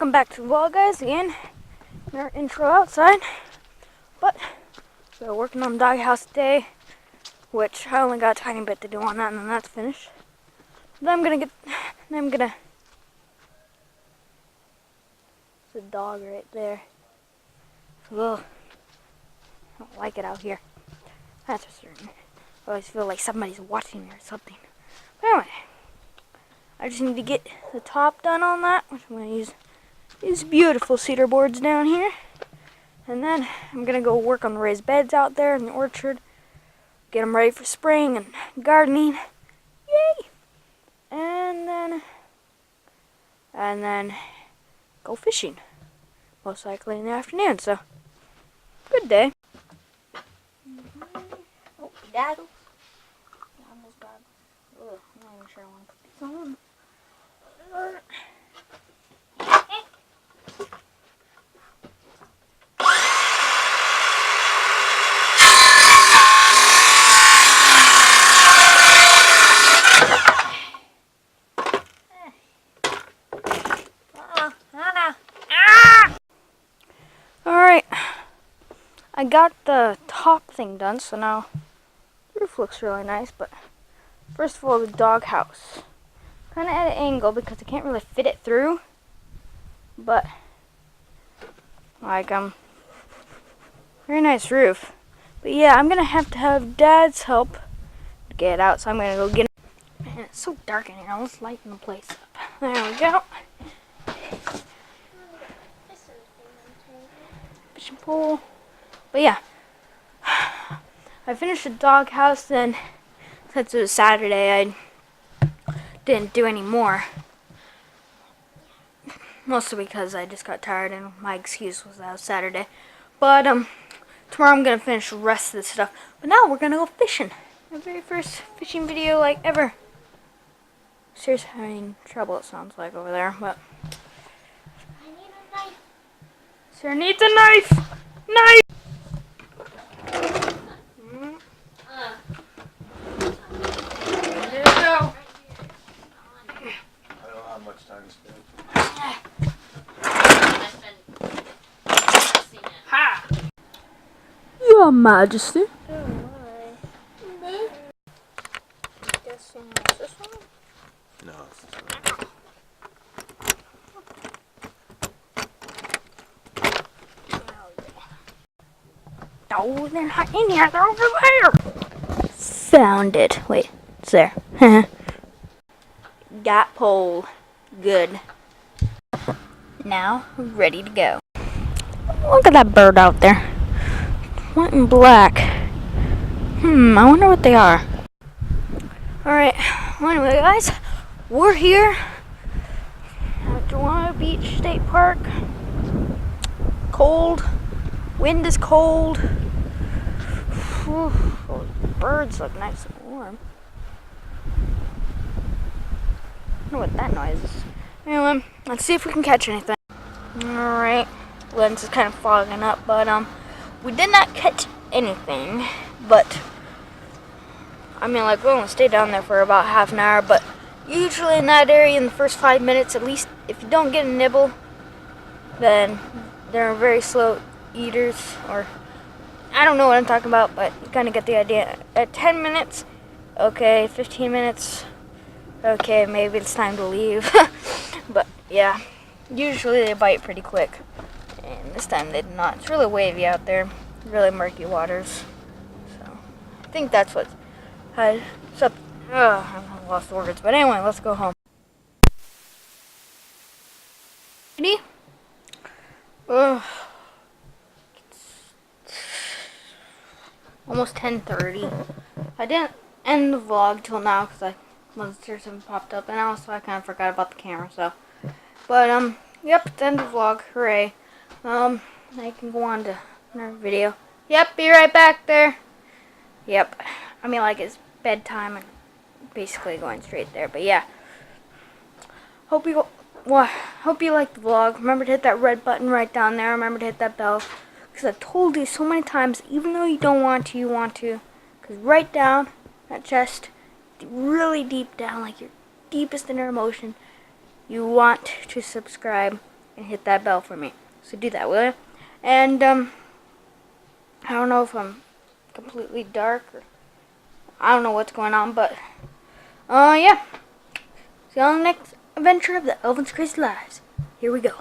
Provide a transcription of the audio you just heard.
welcome back to the vlog, guys. Again, our intro outside, but we're working on the doghouse today, which I only got a tiny bit to do on that, and then that's finished. Then there's a dog right there. Ugh, I don't like it out here. That's for certain. I always feel like somebody's watching me or something. But anyway, I just need to get the top done on that, which I'm going to use these beautiful cedar boards down here. And then I'm going to go work on the raised beds out there in the orchard. Get them ready for spring and gardening. Yay! And then go fishing. Most likely in the afternoon, so good day. Oh, daggles. Almost got. Ugh, I'm not even sure I want to put these on. Alright, I got the top thing done, so now the roof looks really nice, but first of all, the doghouse. Kind of at an angle because I can't really fit it through, but like very nice roof. But yeah, I'm gonna have to have Dad's help to get it out, so I'm gonna go get it. Man, it's so dark in here. Let's lighten the place up. There we go. Fishing pole. But yeah, I finished the doghouse, and since it was Saturday, I didn't do any more. Mostly because I just got tired, and my excuse was that it was Saturday. But tomorrow I'm gonna finish the rest of the stuff. But now we're gonna go fishing. My very first fishing video like ever. Seriously, having trouble it sounds like over there, but I need a knife. Sarah needs a knife! Knife! There we go. I don't have much time to spend. Ha! Your Majesty. Oh my. Guessing it's this one? No, it's this one. Oh, they're not in here. They're over there. Found it. Wait, it's there. Got pole. Good. Now, ready to go. Look at that bird out there. White and black. I wonder what they are. Alright, well, anyway, guys, we're here at Joanna Beach State Park. Cold. Wind is cold. Whew, those birds look nice and warm. I don't know what that noise is. Anyway, let's see if we can catch anything. Alright, lens is kind of fogging up, but we did not catch anything. But I mean, like, we only stayed down there for about half an hour, but usually in that area, in the first 5 minutes, at least, if you don't get a nibble, then they're very slow eaters, or I don't know what I'm talking about, but you kind of get the idea. At 10 minutes, okay, 15 minutes, okay, maybe it's time to leave. But yeah, usually they bite pretty quick, and this time they did not. It's really wavy out there, really murky waters, so I think that's what had up. I've lost words, but anyway, let's go home. Ready? Almost 10:30. I didn't end the vlog till now because I wasn't sure something popped up, and also I kind of forgot about the camera. So, but yep, it's the end of the vlog. Hooray! I can go on to another video. Yep, be right back there. Yep, I mean, like, it's bedtime and basically going straight there. But yeah, hope you like the vlog. Remember to hit that red button right down there. Remember to hit that bell. Because I've told you so many times, even though you don't want to, you want to. Because right down that chest, really deep down, like your deepest inner emotion, you want to subscribe and hit that bell for me. So do that, will you? And I don't know if I'm completely dark or I don't know what's going on, but yeah. See you on the next adventure of the Elvin's Crazy Lives. Here we go.